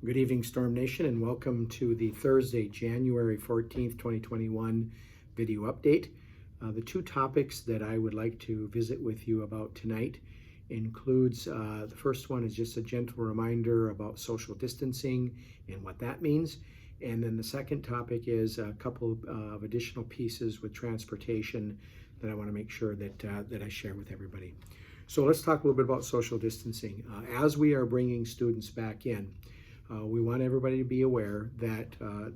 Good evening, Storm Nation, and welcome to the Thursday, January 14th, 2021 video update. The two topics that I would like to visit with you about tonight includes, the first one is just a gentle reminder about social distancing and what that means. And then the second topic is a couple of additional pieces with transportation that I want to make sure that I share with everybody. So let's talk a little bit about social distancing. As we are bringing students back in, we want everybody to be aware that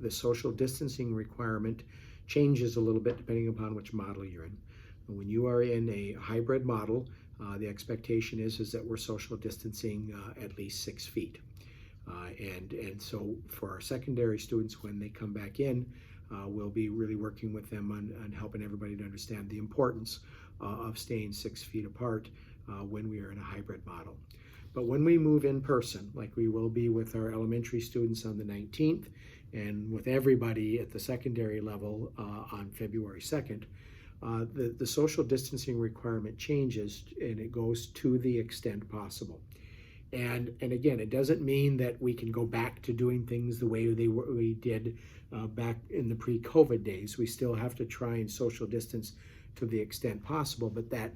the social distancing requirement changes a little bit depending upon which model you're in. When you are in a hybrid model, the expectation is that we're social distancing at least 6 feet. And so for our secondary students, when they come back in, we'll be really working with them on helping everybody to understand the importance of staying 6 feet apart when we are in a hybrid model. But when we move in person, like we will be with our elementary students on the 19th and with everybody at the secondary level on February 2nd, the social distancing requirement changes and it goes to the extent possible. And again, it doesn't mean that we can go back to doing things the way we did back in the pre-COVID days. We still have to try and social distance to the extent possible, but that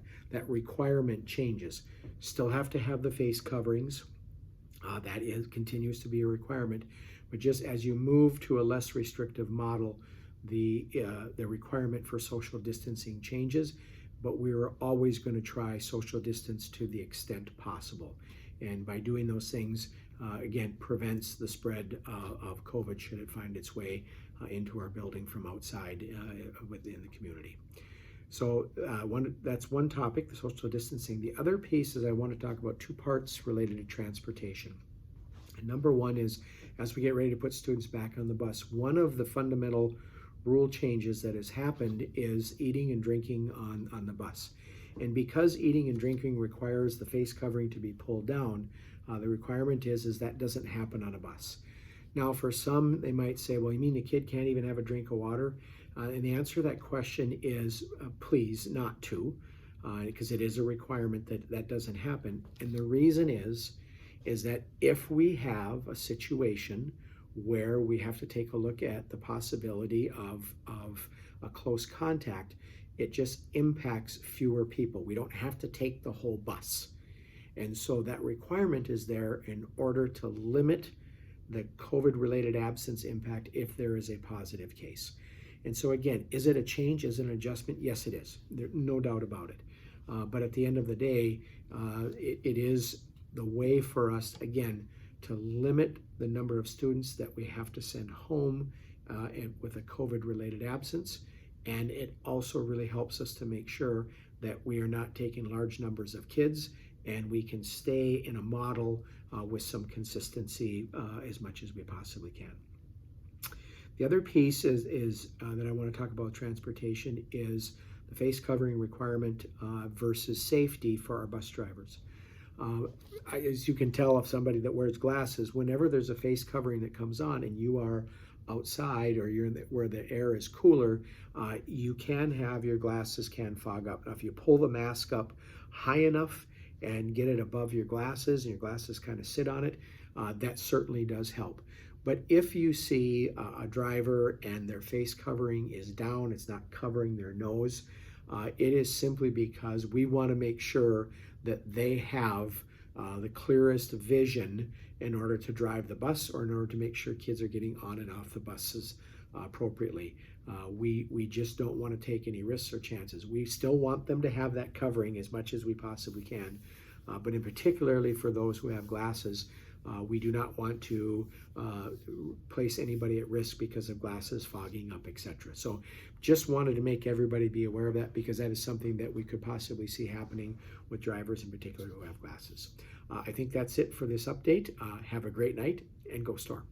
requirement changes. Still have to have the face coverings. That continues to be a requirement, but just as you move to a less restrictive model, the requirement for social distancing changes, but we're always going to try social distance to the extent possible. And by doing those things, again, prevents the spread of COVID should it find its way into our building from outside within the community. So that's one topic, the social distancing. The other piece is I want to talk about two parts related to transportation. And number one is, as we get ready to put students back on the bus, one of the fundamental rule changes that has happened is eating and drinking on the bus. And because eating and drinking requires the face covering to be pulled down, the requirement is that doesn't happen on a bus. Now, for some, they might say, well, you mean the kid can't even have a drink of water? And the answer to that question is please not to, because it is a requirement that doesn't happen. And the reason is that if we have a situation where we have to take a look at the possibility of a close contact, it just impacts fewer people. We don't have to take the whole bus. And so that requirement is there in order to limit the COVID-related absence impact if there is a positive case. And so again, is it a change? Is it an adjustment? Yes, it is. There's no doubt about it. But at the end of the day, it is the way for us, again, to limit the number of students that we have to send home and with a COVID-related absence. And it also really helps us to make sure that we are not taking large numbers of kids and we can stay in a model with some consistency as much as we possibly can. The other piece is that I want to talk about transportation is the face covering requirement versus safety for our bus drivers. As you can tell, if somebody that wears glasses, whenever there's a face covering that comes on and you are outside or you're where the air is cooler, you can have your glasses can fog up. Now, if you pull the mask up high enough and get it above your glasses and your glasses kind of sit on it, that certainly does help. But if you see a driver and their face covering is down, it's not covering their nose, it is simply because we want to make sure that they have the clearest vision in order to drive the bus or in order to make sure kids are getting on and off the buses appropriately. We just don't want to take any risks or chances. We still want them to have that covering as much as we possibly can. But in particularly for those who have glasses, we do not want to place anybody at risk because of glasses fogging up, etc. So just wanted to make everybody be aware of that because that is something that we could possibly see happening with drivers in particular who have glasses. I think that's it for this update. Have a great night and go Storm.